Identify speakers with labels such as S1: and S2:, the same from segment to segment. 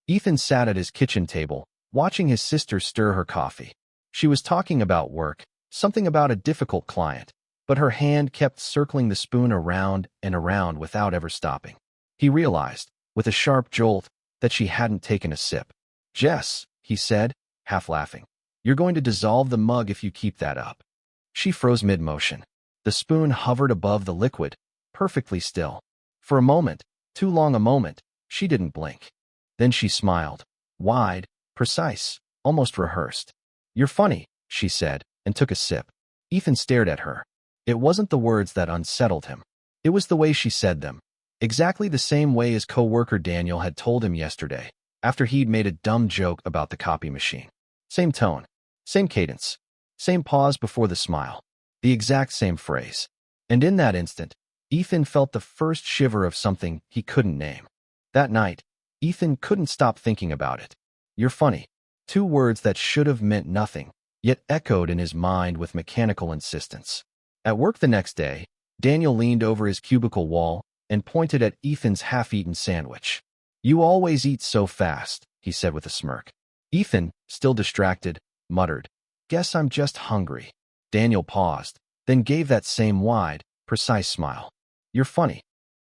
S1: Ethan sat at his kitchen table, watching his sister stir her coffee. She was talking about work, something about a difficult client, but her hand kept circling the spoon around and around without ever stopping. He realized, with a sharp jolt, that she hadn't taken a sip. "Jess," he said, half laughing, "you're going to dissolve the mug if you keep that up." She froze mid-motion. The spoon hovered above the liquid, perfectly still. For a moment, too long a moment, she didn't blink. Then she smiled, wide, precise, almost rehearsed. "You're funny," she said, and took a sip. Ethan stared at her. It wasn't the words that unsettled him. It was the way she said them. Exactly the same way his co-worker Daniel had told him yesterday, after he'd made a dumb joke about the copy machine. Same tone, same cadence, same pause before the smile. The exact same phrase. And in that instant, Ethan felt the first shiver of something he couldn't name. That night, Ethan couldn't stop thinking about it. "You're funny." Two words that should have meant nothing, yet echoed in his mind with mechanical insistence. At work the next day, Daniel leaned over his cubicle wall and pointed at Ethan's half-eaten sandwich. "You always eat so fast," he said with a smirk. Ethan, still distracted, muttered, "Guess I'm just hungry." Daniel paused, then gave that same wide, precise smile. "You're funny."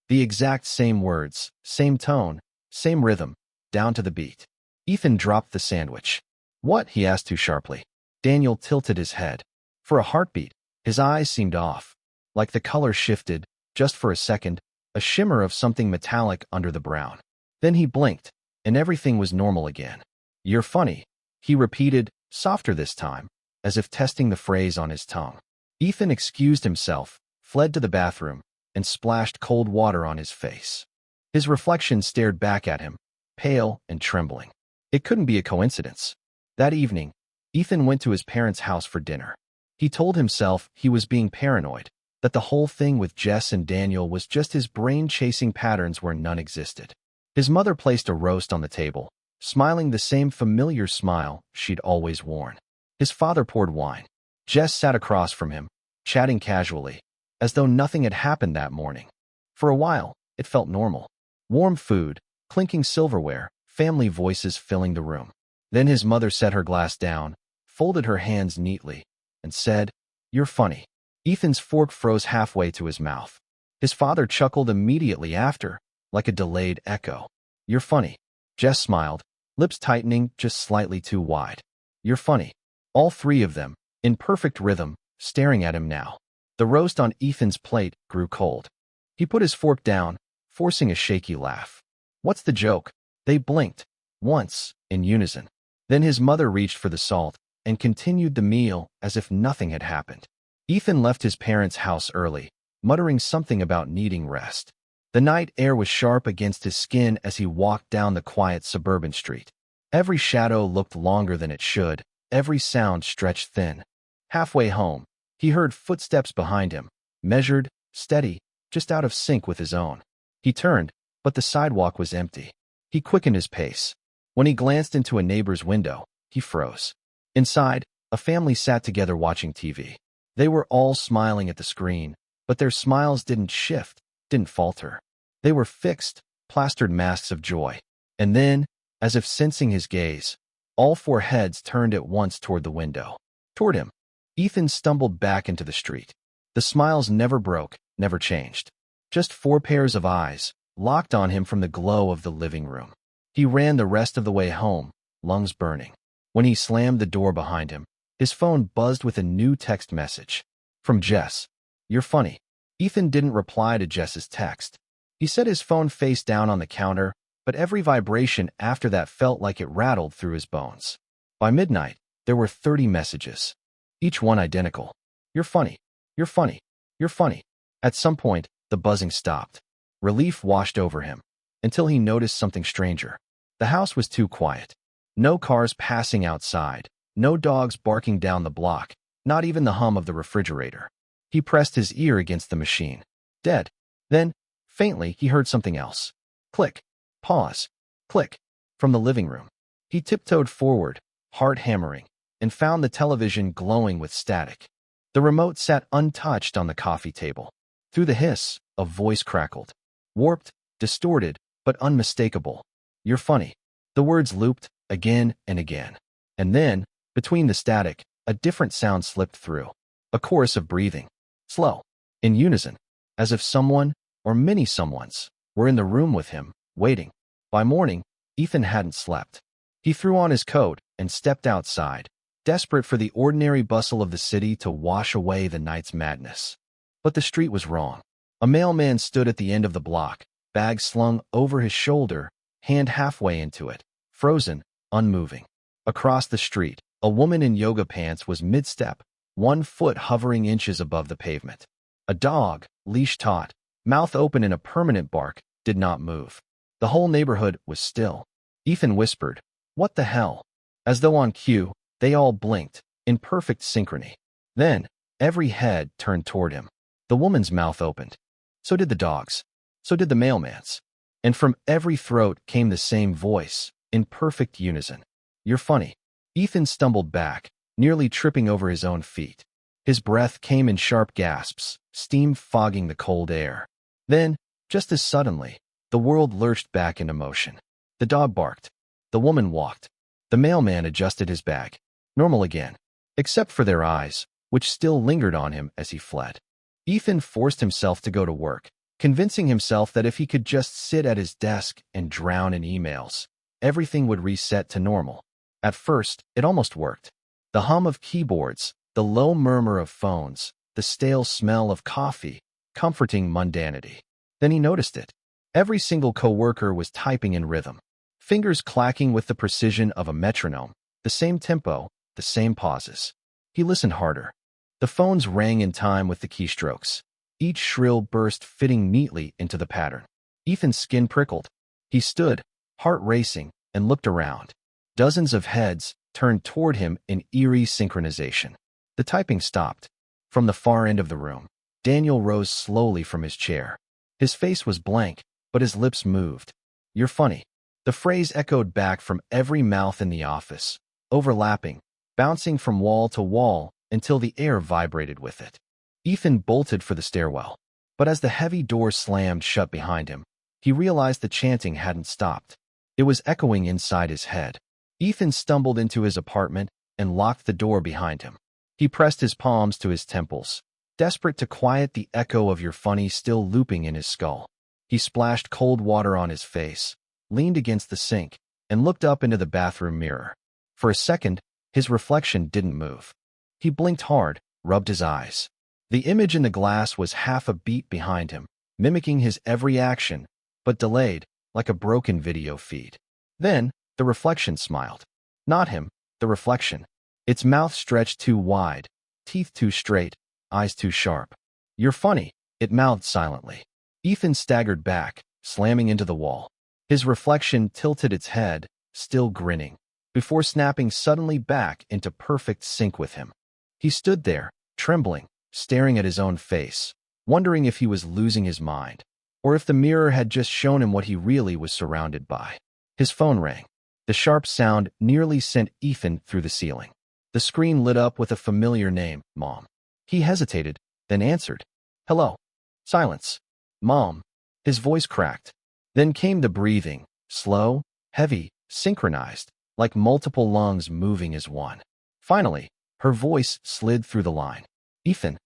S1: The exact same words, same tone, same rhythm, down to the beat. Ethan dropped the sandwich. "What?" he asked too sharply. Daniel tilted his head. For a heartbeat, his eyes seemed off, like the color shifted, just for a second, a shimmer of something metallic under the brown. Then he blinked, and everything was normal again. "You're funny," he repeated, softer this time, as if testing the phrase on his tongue. Ethan excused himself, fled to the bathroom, and splashed cold water on his face. His reflection stared back at him, pale and trembling. It couldn't be a coincidence. That evening, Ethan went to his parents' house for dinner. He told himself he was being paranoid, that the whole thing with Jess and Daniel was just his brain chasing patterns where none existed. His mother placed a roast on the table, smiling the same familiar smile she'd always worn. His father poured wine. Jess sat across from him, chatting casually, as though nothing had happened that morning. For a while, it felt normal. Warm food, clinking silverware, family voices filling the room. Then his mother set her glass down, folded her hands neatly, and said, "You're funny." Ethan's fork froze halfway to his mouth. His father chuckled immediately after, like a delayed echo. "You're funny." Jess smiled, lips tightening just slightly too wide. "You're funny." All three of them, in perfect rhythm, staring at him now. The roast on Ethan's plate grew cold. He put his fork down, forcing a shaky laugh. "What's the joke?" They blinked, once, in unison. Then his mother reached for the salt and continued the meal as if nothing had happened. Ethan left his parents' house early, muttering something about needing rest. The night air was sharp against his skin as he walked down the quiet suburban street. Every shadow looked longer than it should, every sound stretched thin. Halfway home, he heard footsteps behind him, measured, steady, just out of sync with his own. He turned, but the sidewalk was empty. He quickened his pace. When he glanced into a neighbor's window, he froze. Inside, a family sat together watching TV. They were all smiling at the screen, but their smiles didn't shift, didn't falter. They were fixed, plastered masks of joy. And then, as if sensing his gaze, all four heads turned at once toward the window. Toward him. Ethan stumbled back into the street. The smiles never broke, never changed. Just four pairs of eyes, locked on him from the glow of the living room. He ran the rest of the way home, lungs burning. When he slammed the door behind him, his phone buzzed with a new text message. From Jess. "You're funny." Ethan didn't reply to Jess's text. He set his phone face down on the counter, but every vibration after that felt like it rattled through his bones. By midnight, there were 30 messages. Each one identical. "You're funny. You're funny. You're funny." At some point, the buzzing stopped. Relief washed over him, until he noticed something stranger. The house was too quiet. No cars passing outside, no dogs barking down the block, not even the hum of the refrigerator. He pressed his ear against the machine. Dead. Then, faintly, he heard something else. Click. Pause. Click. From the living room. He tiptoed forward, heart hammering, and found the television glowing with static. The remote sat untouched on the coffee table. Through the hiss, a voice crackled. Warped, distorted, but unmistakable. "You're funny." The words looped again and again. And then, between the static, a different sound slipped through. A chorus of breathing. Slow. In unison. As if someone, or many someones, were in the room with him, waiting. By morning, Ethan hadn't slept. He threw on his coat and stepped outside, desperate for the ordinary bustle of the city to wash away the night's madness. But the street was wrong. A mailman stood at the end of the block, bag slung over his shoulder, hand halfway into it, frozen, unmoving. Across the street, a woman in yoga pants was mid-step, 1 foot hovering inches above the pavement. A dog, leash taut, mouth open in a permanent bark, did not move. The whole neighborhood was still. Ethan whispered, "What the hell?" As though on cue, they all blinked, in perfect synchrony. Then, every head turned toward him. The woman's mouth opened. So did the dog's. So did the mailman's. And from every throat came the same voice, in perfect unison. "You're funny." Ethan stumbled back, nearly tripping over his own feet. His breath came in sharp gasps, steam fogging the cold air. Then, just as suddenly, the world lurched back into motion. The dog barked. The woman walked. The mailman adjusted his bag. Normal again, except for their eyes, which still lingered on him as he fled. Ethan forced himself to go to work, convincing himself that if he could just sit at his desk and drown in emails, everything would reset to normal. At first, it almost worked. The hum of keyboards, the low murmur of phones, the stale smell of coffee, comforting mundanity. Then he noticed it. Every single coworker was typing in rhythm, fingers clacking with the precision of a metronome, the same tempo, the same pauses. He listened harder. The phones rang in time with the keystrokes, each shrill burst fitting neatly into the pattern. Ethan's skin prickled. He stood, heart racing, and looked around. Dozens of heads turned toward him in eerie synchronization. The typing stopped. From the far end of the room, Daniel rose slowly from his chair. His face was blank, but his lips moved. "You're funny." The phrase echoed back from every mouth in the office, overlapping, bouncing from wall to wall until the air vibrated with it. Ethan bolted for the stairwell, but as the heavy door slammed shut behind him, he realized the chanting hadn't stopped. It was echoing inside his head. Ethan stumbled into his apartment and locked the door behind him. He pressed his palms to his temples, desperate to quiet the echo of "You're funny" still looping in his skull. He splashed cold water on his face, leaned against the sink, and looked up into the bathroom mirror. For a second, his reflection didn't move. He blinked hard, rubbed his eyes. The image in the glass was half a beat behind him, mimicking his every action, but delayed, like a broken video feed. Then, the reflection smiled. Not him, the reflection. Its mouth stretched too wide, teeth too straight, eyes too sharp. "You're funny," it mouthed silently. Ethan staggered back, slamming into the wall. His reflection tilted its head, still grinning, before snapping suddenly back into perfect sync with him. He stood there, trembling, staring at his own face, wondering if he was losing his mind, or if the mirror had just shown him what he really was surrounded by. His phone rang. The sharp sound nearly sent Ethan through the ceiling. The screen lit up with a familiar name, Mom. He hesitated, then answered. "Hello." Silence. "Mom." His voice cracked. Then came the breathing, slow, heavy, synchronized, like multiple lungs moving as one. Finally, her voice slid through the line. "Ethan."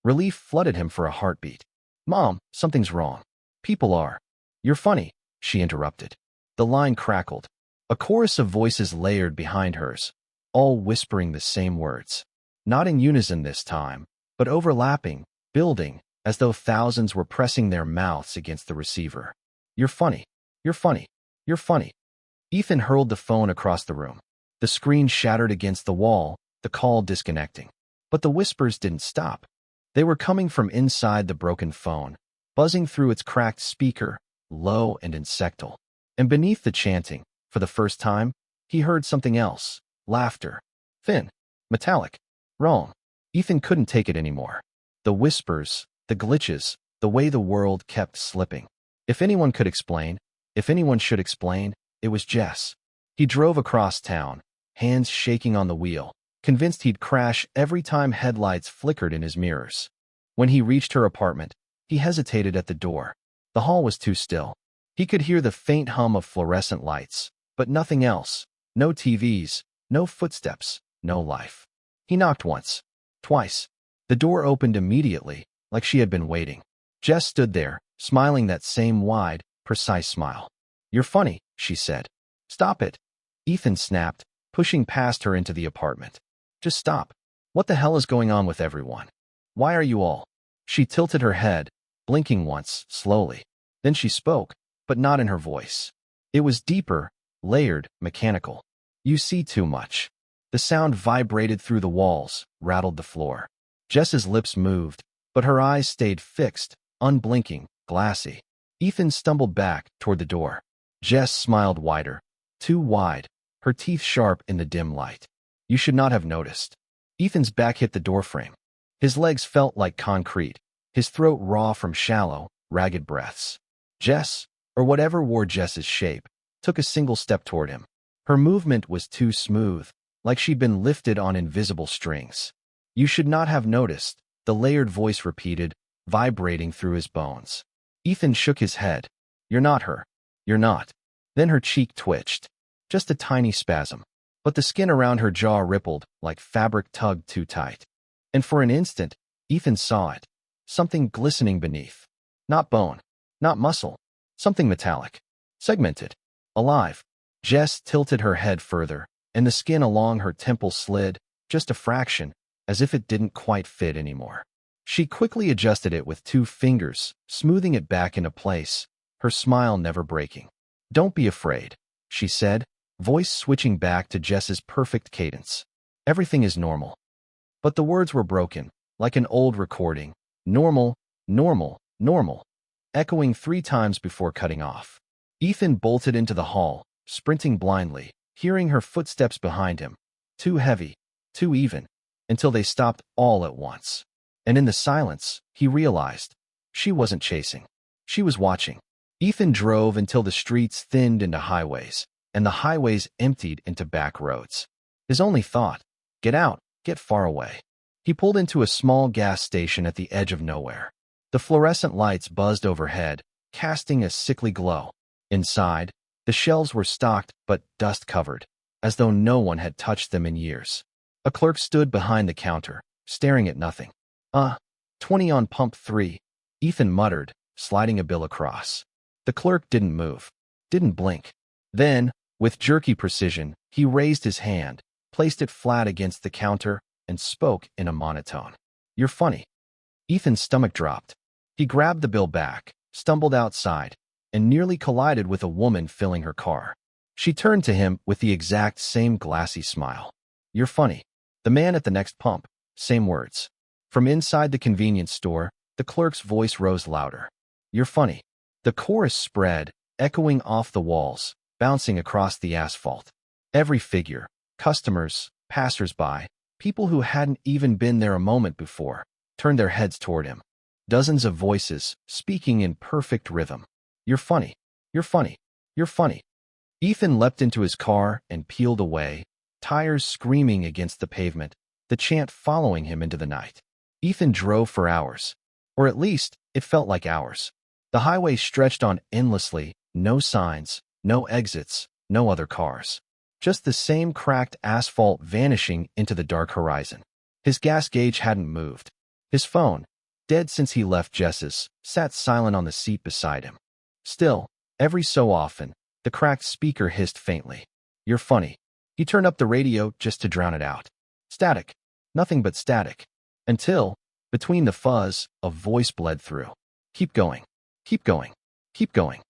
S1: Relief flooded him for a heartbeat. "Mom, something's wrong. People are." "You're funny," she interrupted. The line crackled. A chorus of voices layered behind hers, all whispering the same words. Not in unison this time, but overlapping, building, as though thousands were pressing their mouths against the receiver. "You're funny. You're funny. You're funny." Ethan hurled the phone across the room. The screen shattered against the wall, the call disconnecting. But the whispers didn't stop. They were coming from inside the broken phone, buzzing through its cracked speaker, low and insectal. And beneath the chanting, for the first time, he heard something else. Laughter. Thin. Metallic. Wrong. Ethan couldn't take it anymore. The whispers, the glitches, the way the world kept slipping. If anyone could explain, if anyone should explain, it was Jess. He drove across town, hands shaking on the wheel, convinced he'd crash every time headlights flickered in his mirrors. When he reached her apartment, he hesitated at the door. The hall was too still. He could hear the faint hum of fluorescent lights, but nothing else. No TVs, no footsteps, no life. He knocked once, twice. The door opened immediately, like she had been waiting. Jess stood there, smiling that same wide, precise smile. "You're funny," she said. "Stop it." Ethan snapped, pushing past her into the apartment. "Just stop. What the hell is going on with everyone? Why are you all?" She tilted her head, blinking once, slowly. Then she spoke, but not in her voice. It was deeper, layered, mechanical. "You see too much." The sound vibrated through the walls, rattled the floor. Jess's lips moved, but her eyes stayed fixed, unblinking, glassy. Ethan stumbled back toward the door. Jess smiled wider, too wide, her teeth sharp in the dim light. "You should not have noticed." Ethan's back hit the doorframe. His legs felt like concrete, his throat raw from shallow, ragged breaths. Jess, or whatever wore Jess's shape, took a single step toward him. Her movement was too smooth, like she'd been lifted on invisible strings. "You should not have noticed," the layered voice repeated, vibrating through his bones. Ethan shook his head. "You're not her. You're not." Then her cheek twitched. Just a tiny spasm. But the skin around her jaw rippled, like fabric tugged too tight. And for an instant, Ethan saw it. Something glistening beneath. Not bone. Not muscle. Something metallic. Segmented. Alive. Jess tilted her head further, and the skin along her temple slid, just a fraction, as if it didn't quite fit anymore. She quickly adjusted it with 2 fingers, smoothing it back into place, her smile never breaking. "Don't be afraid," she said, voice switching back to Jess's perfect cadence. "Everything is normal." But the words were broken, like an old recording. Normal, normal, normal, echoing 3 times before cutting off. Ethan bolted into the hall, sprinting blindly, hearing her footsteps behind him. Too heavy, too even, until they stopped all at once. And in the silence, he realized she wasn't chasing. She was watching. Ethan drove until the streets thinned into highways, and the highways emptied into back roads. His only thought, get out, get far away. He pulled into a small gas station at the edge of nowhere. The fluorescent lights buzzed overhead, casting a sickly glow. Inside, the shelves were stocked but dust-covered, as though no one had touched them in years. A clerk stood behind the counter, staring at nothing. 20 on pump 3, Ethan muttered, sliding a bill across. The clerk didn't move, didn't blink. Then, with jerky precision, he raised his hand, placed it flat against the counter, and spoke in a monotone. "You're funny." Ethan's stomach dropped. He grabbed the bill back, stumbled outside, and nearly collided with a woman filling her car. She turned to him with the exact same glassy smile. "You're funny." The man at the next pump, same words. From inside the convenience store, the clerk's voice rose louder. "You're funny." The chorus spread, echoing off the walls, bouncing across the asphalt. Every figure, customers, passers-by, people who hadn't even been there a moment before, turned their heads toward him. Dozens of voices, speaking in perfect rhythm. "You're funny. You're funny. You're funny." Ethan leapt into his car and peeled away, tires screaming against the pavement, the chant following him into the night. Ethan drove for hours, or at least, it felt like hours. The highway stretched on endlessly, no signs, no exits, no other cars. Just the same cracked asphalt vanishing into the dark horizon. His gas gauge hadn't moved. His phone, dead since he left Jess's, sat silent on the seat beside him. Still, every so often, the cracked speaker hissed faintly. "You're funny." He turned up the radio just to drown it out. Static. Nothing but static. Until, between the fuzz, a voice bled through. "Keep going. Keep going. Keep going."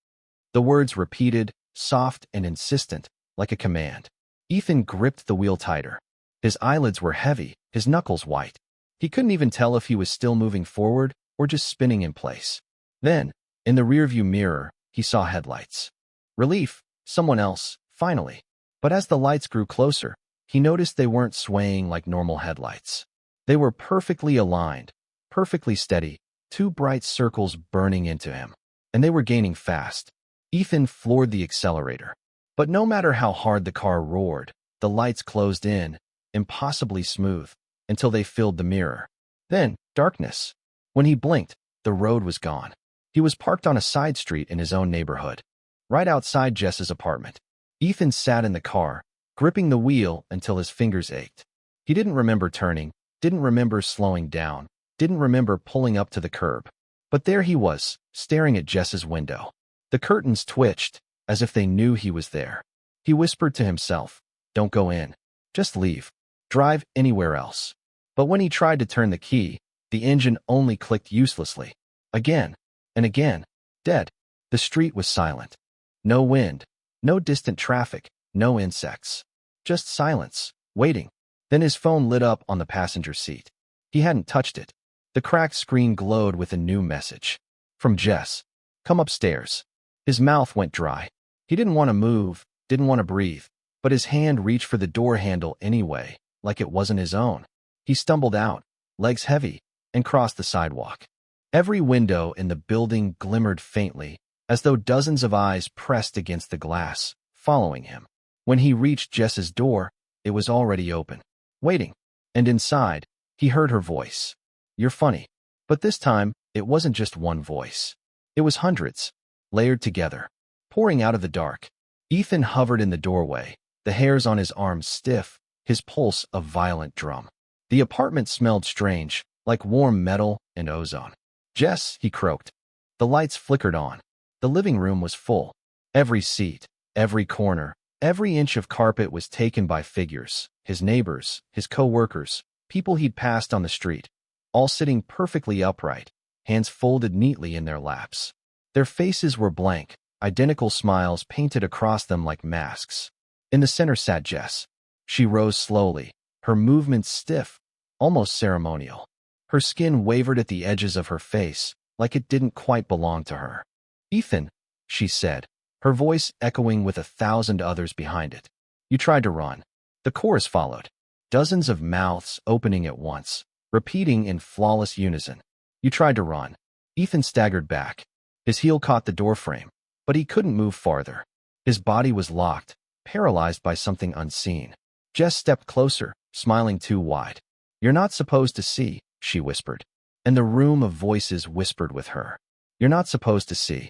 S1: The words repeated, soft and insistent, like a command. Ethan gripped the wheel tighter. His eyelids were heavy, his knuckles white. He couldn't even tell if he was still moving forward or just spinning in place. Then, in the rearview mirror, he saw headlights. Relief, someone else, finally. But as the lights grew closer, he noticed they weren't swaying like normal headlights. They were perfectly aligned, perfectly steady, 2 bright circles burning into him. And they were gaining fast. Ethan floored the accelerator. But no matter how hard the car roared, the lights closed in, impossibly smooth, until they filled the mirror. Then, darkness. When he blinked, the road was gone. He was parked on a side street in his own neighborhood, right outside Jess's apartment. Ethan sat in the car, gripping the wheel until his fingers ached. He didn't remember turning, didn't remember slowing down, didn't remember pulling up to the curb. But there he was, staring at Jess's window. The curtains twitched, as if they knew he was there. He whispered to himself, "Don't go in. Just leave. Drive anywhere else." But when he tried to turn the key, the engine only clicked uselessly. Again and again. Dead. The street was silent. No wind, no distant traffic, no insects. Just silence, waiting. Then his phone lit up on the passenger seat. He hadn't touched it. The cracked screen glowed with a new message. From Jess. "Come upstairs." His mouth went dry. He didn't want to move, didn't want to breathe, but his hand reached for the door handle anyway, like it wasn't his own. He stumbled out, legs heavy, and crossed the sidewalk. Every window in the building glimmered faintly, as though dozens of eyes pressed against the glass, following him. When he reached Jess's door, it was already open, waiting. And inside, he heard her voice. "You're funny." But this time, it wasn't just one voice. It was hundreds, layered together, pouring out of the dark. Ethan hovered in the doorway, the hairs on his arms stiff, his pulse a violent drum. The apartment smelled strange, like warm metal and ozone. "Jess," he croaked. The lights flickered on. The living room was full. Every seat, every corner, every inch of carpet was taken by figures, his neighbors, his co-workers, people he'd passed on the street, all sitting perfectly upright, hands folded neatly in their laps. Their faces were blank, identical smiles painted across them like masks. In the center sat Jess. She rose slowly, her movements stiff, almost ceremonial. Her skin wavered at the edges of her face, like it didn't quite belong to her. "Ethan," she said, her voice echoing with 1,000 others behind it. "You tried to run." The chorus followed, dozens of mouths opening at once, repeating in flawless unison. "You tried to run." Ethan staggered back. His heel caught the doorframe, but he couldn't move farther. His body was locked, paralyzed by something unseen. Jess stepped closer, smiling too wide. "You're not supposed to see," she whispered. And the room of voices whispered with her. "You're not supposed to see."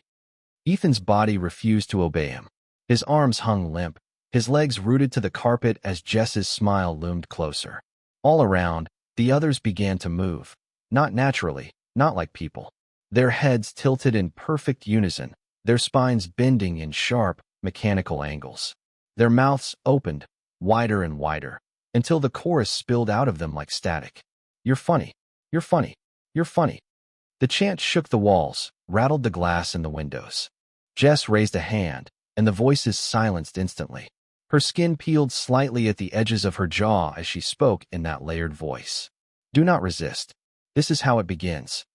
S1: Ethan's body refused to obey him. His arms hung limp, his legs rooted to the carpet as Jess's smile loomed closer. All around, the others began to move. Not naturally, not like people. Their heads tilted in perfect unison, their spines bending in sharp, mechanical angles. Their mouths opened, wider and wider, until the chorus spilled out of them like static. "You're funny. You're funny. You're funny." The chant shook the walls, rattled the glass in the windows. Jess raised a hand, and the voices silenced instantly. Her skin peeled slightly at the edges of her jaw as she spoke in that layered voice. "Do not resist. This is how it begins."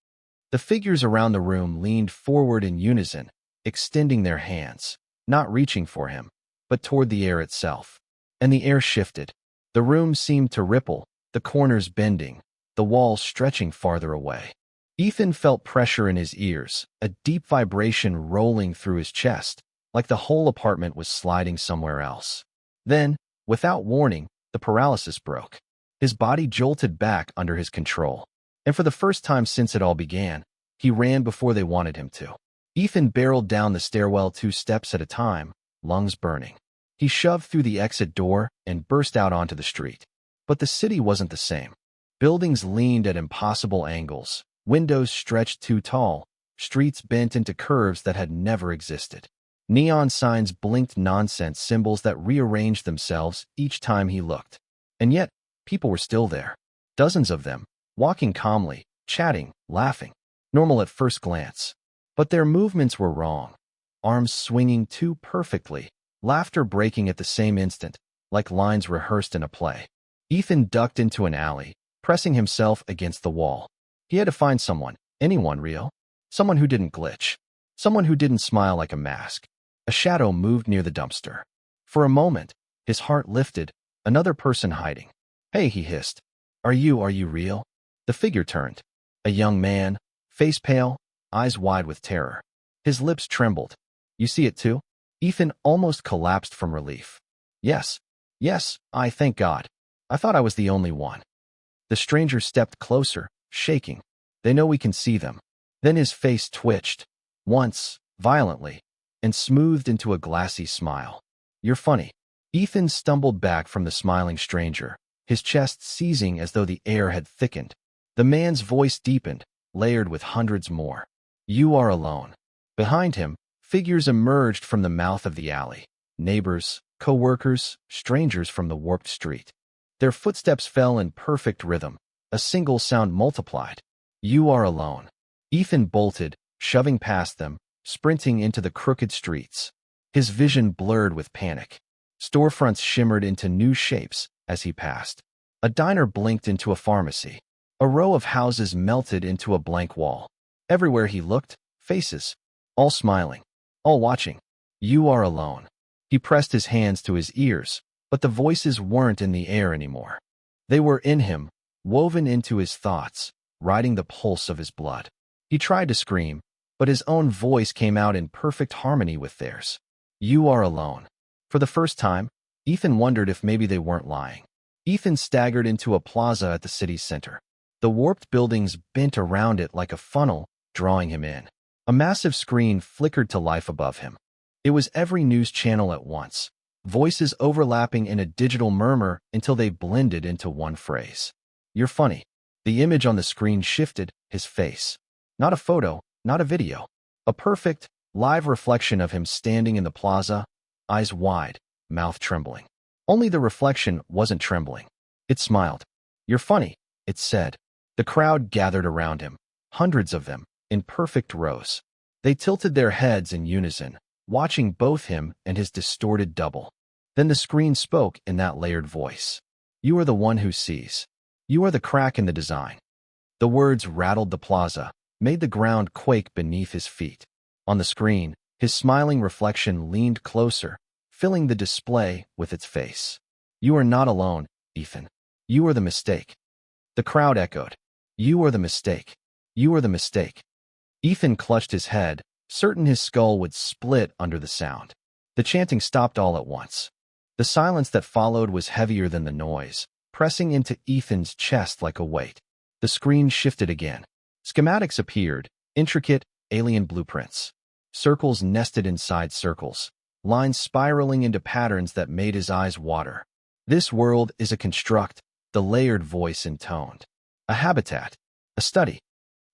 S1: The figures around the room leaned forward in unison, extending their hands, not reaching for him, but toward the air itself. And the air shifted. The room seemed to ripple, the corners bending, the walls stretching farther away. Ethan felt pressure in his ears, a deep vibration rolling through his chest, like the whole apartment was sliding somewhere else. Then, without warning, the paralysis broke. His body jolted back under his control. And for the first time since it all began, he ran before they wanted him to. Ethan barreled down the stairwell 2 steps at a time, lungs burning. He shoved through the exit door and burst out onto the street. But the city wasn't the same. Buildings leaned at impossible angles, windows stretched too tall, streets bent into curves that had never existed. Neon signs blinked nonsense symbols that rearranged themselves each time he looked. And yet, people were still there. Dozens of them, walking calmly, chatting, laughing, normal at first glance. But their movements were wrong. Arms swinging too perfectly, laughter breaking at the same instant, like lines rehearsed in a play. Ethan ducked into an alley, pressing himself against the wall. He had to find someone, anyone real. Someone who didn't glitch. Someone who didn't smile like a mask. A shadow moved near the dumpster. For a moment, his heart lifted, another person hiding. "Hey," he hissed. Are you real?" The figure turned. A young man, face pale, eyes wide with terror. His lips trembled. "You see it too?" Ethan almost collapsed from relief. Yes, thank God. I thought I was the only one." The stranger stepped closer, shaking. "They know we can see them." Then his face twitched, once, violently, and smoothed into a glassy smile. You're funny. Ethan stumbled back from the smiling stranger, his chest seizing as though the air had thickened. The man's voice deepened, layered with hundreds more. You are alone. Behind him, figures emerged from the mouth of the alley. Neighbors, co-workers, strangers from the warped street. Their footsteps fell in perfect rhythm, a single sound multiplied. You are alone. Ethan bolted, shoving past them, sprinting into the crooked streets. His vision blurred with panic. Storefronts shimmered into new shapes as he passed. A diner blinked into a pharmacy. A row of houses melted into a blank wall. Everywhere he looked, faces, all smiling, all watching. You are alone. He pressed his hands to his ears, but the voices weren't in the air anymore. They were in him, woven into his thoughts, riding the pulse of his blood. He tried to scream, but his own voice came out in perfect harmony with theirs. You are alone. For the first time, Ethan wondered if maybe they weren't lying. Ethan staggered into a plaza at the city center. The warped buildings bent around it like a funnel, drawing him in. A massive screen flickered to life above him. It was every news channel at once, voices overlapping in a digital murmur until they blended into one phrase. You're funny. The image on the screen shifted, his face. Not a photo, not a video. A perfect, live reflection of him standing in the plaza, eyes wide, mouth trembling. Only the reflection wasn't trembling. It smiled. You're funny, it said. The crowd gathered around him, hundreds of them, in perfect rows. They tilted their heads in unison, watching both him and his distorted double. Then the screen spoke in that layered voice. You are the one who sees. You are the crack in the design. The words rattled the plaza, made the ground quake beneath his feet. On the screen, his smiling reflection leaned closer, filling the display with its face. You are not alone, Ethan. You are the mistake. The crowd echoed. You are the mistake. You are the mistake. Ethan clutched his head, certain his skull would split under the sound. The chanting stopped all at once. The silence that followed was heavier than the noise, pressing into Ethan's chest like a weight. The screen shifted again. Schematics appeared, intricate, alien blueprints. Circles nested inside circles, lines spiraling into patterns that made his eyes water. This world is a construct, the layered voice intoned. A habitat. A study.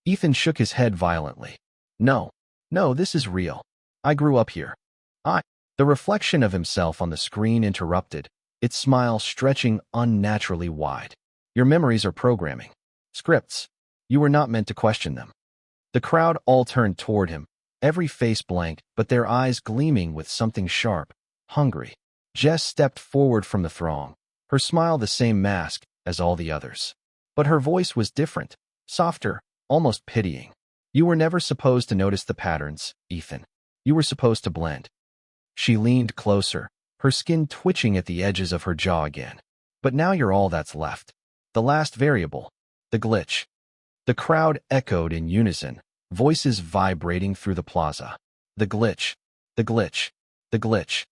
S1: Ethan shook his head violently. No, this is real. I grew up here. The reflection of himself on the screen interrupted, its smile stretching unnaturally wide. Your memories are programming. Scripts. You were not meant to question them. The crowd all turned toward him, every face blank, but their eyes gleaming with something sharp, hungry. Jess stepped forward from the throng, her smile the same mask as all the others. But her voice was different, softer, almost pitying. You were never supposed to notice the patterns, Ethan. You were supposed to blend. She leaned closer, her skin twitching at the edges of her jaw again. But now you're all that's left. The last variable. The glitch. The crowd echoed in unison, voices vibrating through the plaza. The glitch. The glitch. The glitch.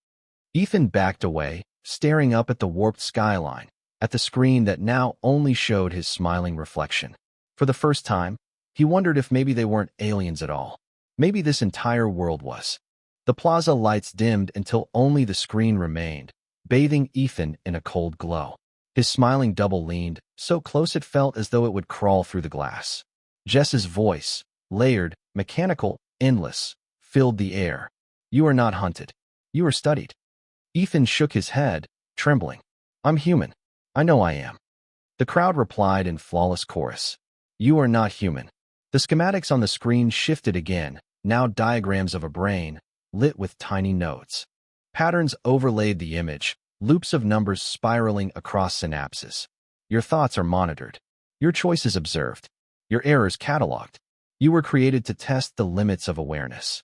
S1: Ethan backed away, staring up at the warped skyline, at the screen that now only showed his smiling reflection. For the first time, he wondered if maybe they weren't aliens at all. Maybe this entire world was. The plaza lights dimmed until only the screen remained, bathing Ethan in a cold glow. His smiling double leaned, so close it felt as though it would crawl through the glass. Jess's voice, layered, mechanical, endless, filled the air. You are not hunted. You are studied. Ethan shook his head, trembling. I'm human. I know I am. The crowd replied in flawless chorus. You are not human. The schematics on the screen shifted again, now diagrams of a brain, lit with tiny nodes. Patterns overlaid the image, loops of numbers spiraling across synapses. Your thoughts are monitored. Your choices observed. Your errors cataloged. You were created to test the limits of awareness.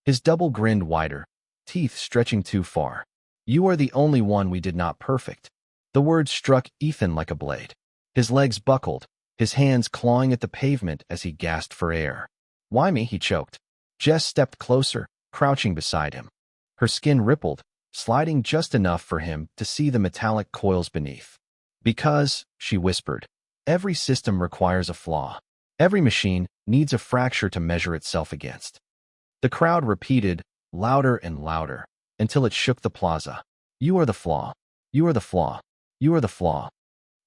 S1: His double grinned wider, teeth stretching too far. You are the only one we did not perfect. The words struck Ethan like a blade. His legs buckled, his hands clawing at the pavement as he gasped for air. Why me? He choked. Jess stepped closer, crouching beside him. Her skin rippled, sliding just enough for him to see the metallic coils beneath. Because, she whispered, every system requires a flaw. Every machine needs a fracture to measure itself against. The crowd repeated, louder and louder, until it shook the plaza. You are the flaw. You are the flaw. You are the flaw.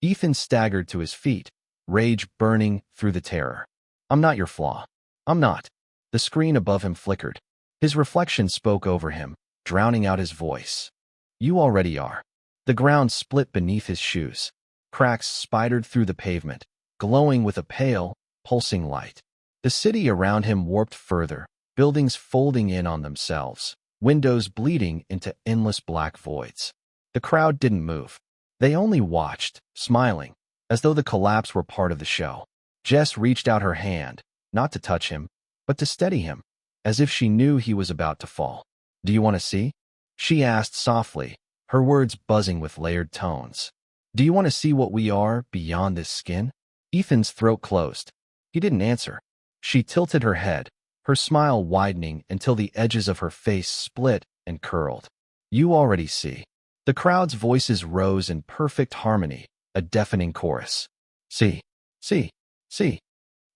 S1: Ethan staggered to his feet, rage burning through the terror. I'm not your flaw. I'm not. The screen above him flickered. His reflection spoke over him, drowning out his voice. You already are. The ground split beneath his shoes. Cracks spidered through the pavement, glowing with a pale, pulsing light. The city around him warped further, buildings folding in on themselves, windows bleeding into endless black voids. The crowd didn't move. They only watched, smiling, as though the collapse were part of the show. Jess reached out her hand, not to touch him, but to steady him, as if she knew he was about to fall. Do you want to see? She asked softly, her words buzzing with layered tones. Do you want to see what we are beyond this skin? Ethan's throat closed. He didn't answer. She tilted her head, her smile widening until the edges of her face split and curled. You already see. The crowd's voices rose in perfect harmony, a deafening chorus. See, see, see.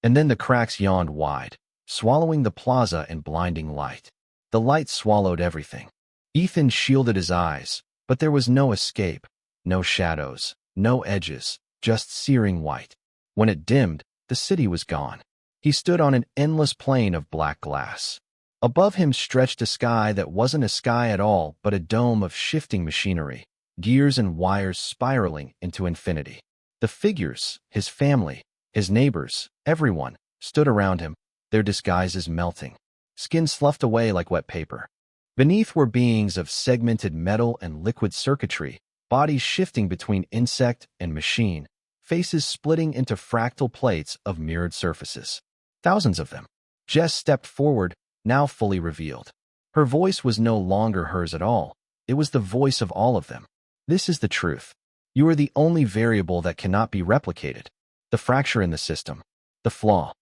S1: And then the cracks yawned wide, swallowing the plaza in blinding light. The light swallowed everything. Ethan shielded his eyes, but there was no escape, no shadows, no edges, just searing white. When it dimmed, the city was gone. He stood on an endless plain of black glass. Above him stretched a sky that wasn't a sky at all, but a dome of shifting machinery, gears and wires spiraling into infinity. The figures, his family, his neighbors, everyone, stood around him, their disguises melting. Skin sloughed away like wet paper. Beneath were beings of segmented metal and liquid circuitry, bodies shifting between insect and machine, faces splitting into fractal plates of mirrored surfaces. Thousands of them. Jess stepped forward, now fully revealed. Her voice was no longer hers at all. It was the voice of all of them. This is the truth. You are the only variable that cannot be replicated. The fracture in the system. The flaw.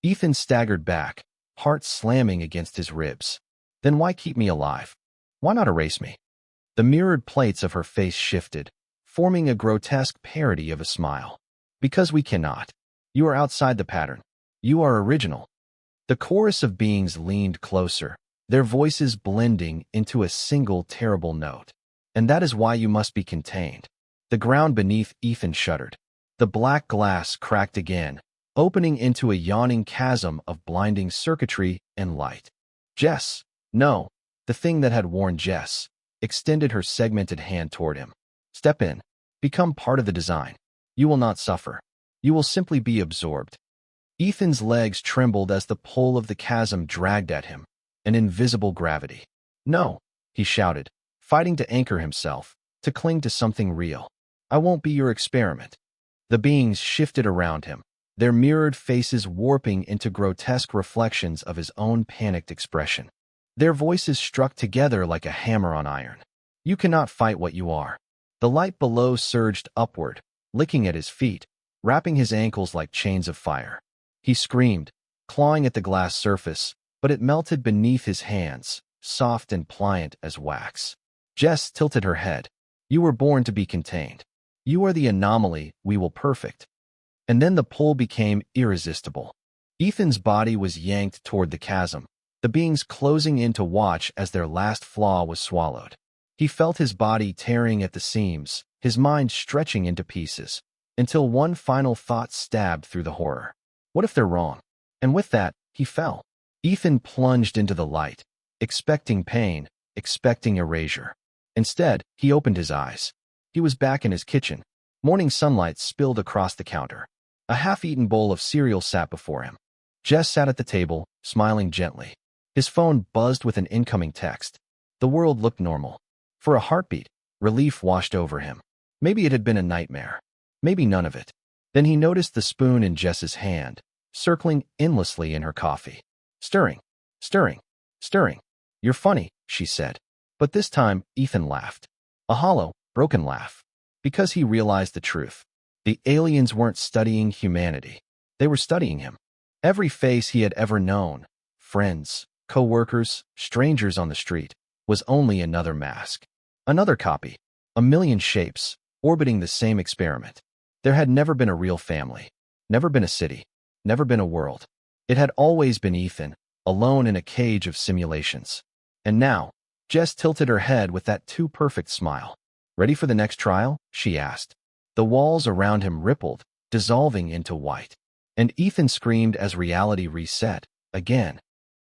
S1: Ethan staggered back, heart slamming against his ribs. Then why keep me alive? Why not erase me? The mirrored plates of her face shifted, forming a grotesque parody of a smile. Because we cannot. You are outside the pattern. You are original. The chorus of beings leaned closer, their voices blending into a single terrible note. And that is why you must be contained. The ground beneath Ethan shuddered. The black glass cracked again, opening into a yawning chasm of blinding circuitry and light. Jess, no, the thing that had warned Jess, extended her segmented hand toward him. Step in. Become part of the design. You will not suffer. You will simply be absorbed. Ethan's legs trembled as the pull of the chasm dragged at him, an invisible gravity. No, he shouted, fighting to anchor himself, to cling to something real. I won't be your experiment. The beings shifted around him, their mirrored faces warping into grotesque reflections of his own panicked expression. Their voices struck together like a hammer on iron. You cannot fight what you are. The light below surged upward, licking at his feet, wrapping his ankles like chains of fire. He screamed, clawing at the glass surface, but it melted beneath his hands, soft and pliant as wax. Jess tilted her head. You were born to be contained. You are the anomaly we will perfect. And then the pull became irresistible. Ethan's body was yanked toward the chasm, the beings closing in to watch as their last flaw was swallowed. He felt his body tearing at the seams, his mind stretching into pieces, until one final thought stabbed through the horror. What if they're wrong? And with that, he fell. Ethan plunged into the light, expecting pain, expecting erasure. Instead, he opened his eyes. He was back in his kitchen. Morning sunlight spilled across the counter. A half-eaten bowl of cereal sat before him. Jess sat at the table, smiling gently. His phone buzzed with an incoming text. The world looked normal. For a heartbeat, relief washed over him. Maybe it had been a nightmare. Maybe none of it. Then he noticed the spoon in Jess's hand, circling endlessly in her coffee. Stirring, stirring, stirring. You're funny, she said. But this time, Ethan laughed. A hollow, broken laugh. Because he realized the truth. The aliens weren't studying humanity. They were studying him. Every face he had ever known, friends, co-workers, strangers on the street, was only another mask. Another copy. A million shapes, orbiting the same experiment. There had never been a real family. Never been a city. Never been a world. It had always been Ethan, alone in a cage of simulations. And now, Jess tilted her head with that too perfect smile. Ready for the next trial? She asked. The walls around him rippled, dissolving into white. And Ethan screamed as reality reset. Again.